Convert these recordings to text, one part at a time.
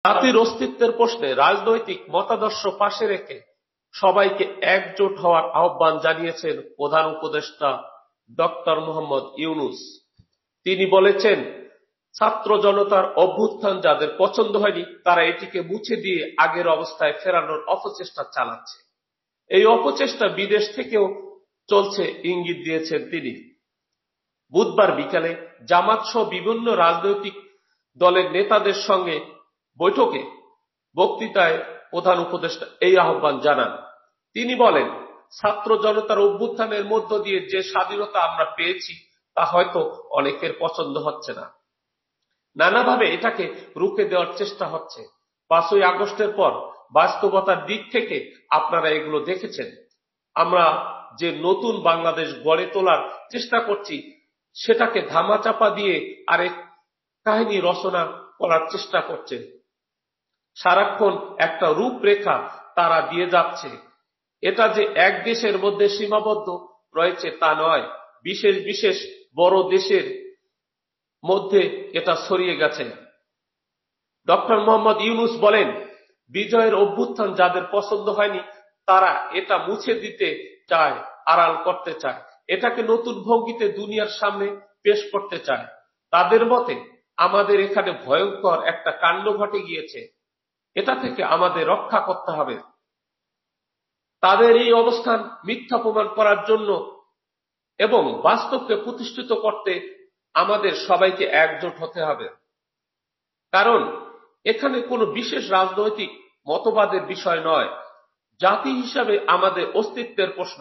জাতির অস্তিত্বের প্রশ্নে রাজনৈতিক মতাদর্শ পাশে রেখে সবাইকে একজোট হওয়ার আহ্বান জানিয়েছেন প্রধান উপদেষ্টা ডক্টর মোহাম্মদ ইউনূস। তিনি বলেছেন, ছাত্র জনতার অভ্যুত্থান যাদের পছন্দ হয়নি তারা এটিকে মুছে দিয়ে আগের অবস্থায় ফেরানোর অপচেষ্টা চালাচ্ছে। এই অপচেষ্টা বিদেশ থেকেও চলছে ইঙ্গিত দিয়েছেন তিনি। বুধবার বিকালে জামাত সহ বিভিন্ন রাজনৈতিক দলের নেতাদের সঙ্গে বৈঠকে বক্তৃতায় প্রধান উপদেষ্টা এই আহ্বান জানান। তিনি বলেন, ছাত্র জনতার অভ্যুত্থানের মধ্য দিয়ে যে স্বাধীনতা আমরা পেয়েছি তা হয়তো অনেকের পছন্দ হচ্ছে না। নানাভাবে এটাকে রুখে দেওয়ার চেষ্টা হচ্ছে। 5ই আগস্টের পর বাস্তবতার দিক থেকে আপনারা এগুলো দেখেছেন। আমরা যে নতুন বাংলাদেশ গড়ে তোলার চেষ্টা করছি সেটাকে ধামাচাপা দিয়ে আরেক কাহিনী রচনা করার চেষ্টা করছে। সারাক্ষণ একটা রূপরেখা তারা দিয়ে যাচ্ছে। এটা যে এক দেশের মধ্যে সীমাবদ্ধ রয়েছে তা নয়, বিশেষ বিশেষ বড় দেশের মধ্যে এটা ছড়িয়ে গেছে। ডক্টর মোহাম্মদ ইউনূস বলেন, বিজয়ের অভ্যুত্থান যাদের পছন্দ হয়নি তারা এটা মুছে দিতে চায়, আড়াল করতে চায়, এটাকে নতুন ভঙ্গিতে দুনিয়ার সামনে পেশ করতে চায়। তাদের মতে আমাদের এখানে ভয়ঙ্কর একটা কাণ্ড ঘটে গিয়েছে, এটা থেকে আমাদের রক্ষা করতে হবে। তাদের এই অবস্থান মিথ্যা প্রমাণ করার জন্য এবং বাস্তবকে প্রতিষ্ঠিত করতে আমাদের সবাইকে একজোট হতে হবে। কারণ এখানে কোনো বিশেষ রাজনৈতিক মতবাদের বিষয় নয়, জাতি হিসাবে আমাদের অস্তিত্বের প্রশ্ন।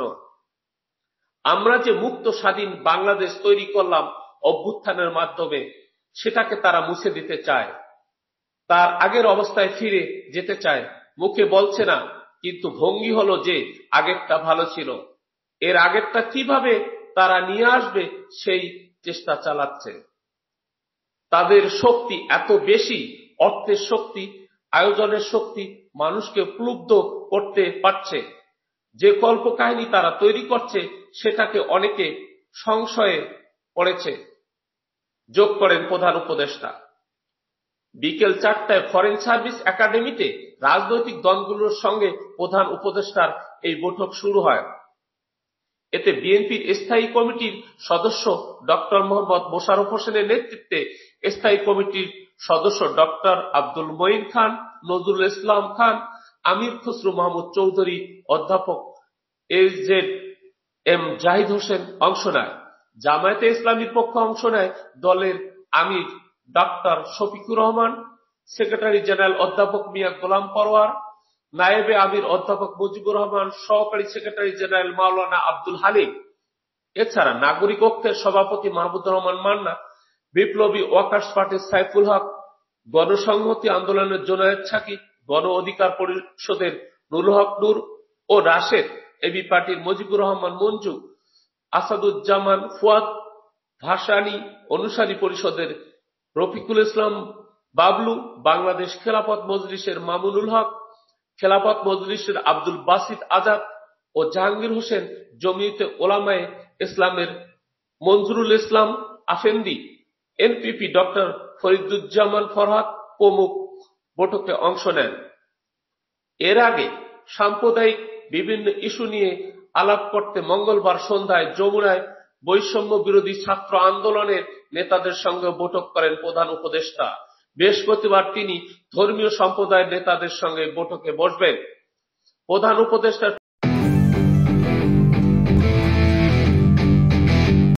আমরা যে মুক্ত স্বাধীন বাংলাদেশ তৈরি করলাম অভ্যুত্থানের মাধ্যমে, সেটাকে তারা মুছে দিতে চায়, তার আগের অবস্থায় ফিরে যেতে চায়। মুখে বলছে না, কিন্তু ভঙ্গি হলো যে আগেরটা ভালো ছিল। এর আগেরটা কিভাবে তারা নিয়ে আসবে সেই চেষ্টা চালাচ্ছে। তাদের শক্তি এত বেশি, অর্থের শক্তি, আয়োজনের শক্তি মানুষকে প্লুব্ধ করতে পারছে। যে কল্পকাহিনী তারা তৈরি করছে সেটাকে অনেকে সংশয়ে পড়েছে, যোগ করেন প্রধান উপদেষ্টা। বিকেল 4টায় ফরেন সার্ভিস একাডেমিতে রাজনৈতিক দলগুলোর সঙ্গে প্রধান উপদেষ্টার এই বৈঠক শুরু হয়। এতে বিএনপির স্থায়ী কমিটির সদস্য ডক্টর মোহাম্মদ মোশাররফ হোসেনের নেতৃত্বে স্থায়ী কমিটির সদস্য ডক্টর আব্দুল মঈন খান, নজরুল ইসলাম খান, আমির খসরু মাহমুদ চৌধুরী, অধ্যাপক এম জাহিদ হোসেন অংশ নেয়। জামায়াতে ইসলামীর পক্ষে অংশ নেয় দলের আমির doctor Shafiqur Rahman, secretary general অধ্যাপক মিয়া গোলাম পরোয়ার, নায়েবে আমির অধ্যাপক মুজিবুর রহমান, সহকারী সেক্রেটারি জেনারেল মাওলানা আব্দুল হালিম। এছাড়া নাগরিক ঐক্যের সভাপতি মাহমুদুর রহমান মান্না, বিপ্লবী ওয়ার্কার্স পার্টির সাইফুল হক, গণসংহতি আন্দোলনের জোনায়েদ সাকিব, গণ অধিকার পরিষদের নুরুল হক নূর ও রাশেদ, এবি পার্টির মুজিবুর রহমান মঞ্জু, আসাদুজ্জামান ফুয়াদ, ভাসানী অনুসারী পরিষদের রফিকুল ইসলাম বাবলু, বাংলাদেশ খেলাফত মজলিসের মামুনুল হক, খেলাফত মজলিসের আব্দুল বাসিত আজাদ ও জাহাঙ্গীর হোসেন, জমিয়তে ওলামায়ে ইসলামের মঞ্জুরুল ইসলাম আফেন্দি, এনপিপি ডক্টর ফরিদুজ্জামান ফরহাদ প্রমুখ বৈঠকে অংশ নেন। এর আগে সাম্প্রদায়িক বিভিন্ন ইস্যু নিয়ে আলাপ করতে মঙ্গলবার সন্ধ্যায় যমুনায় বৈষম্য বিরোধী ছাত্র আন্দোলনের নেতাদের সঙ্গে বৈঠক করেন প্রধান উপদেষ্টা। বৃহস্পতিবার তিনি ধর্মীয় সম্প্রদায়ের নেতাদের সঙ্গে বৈঠকে বসবেন। প্রধান উপদেষ্টার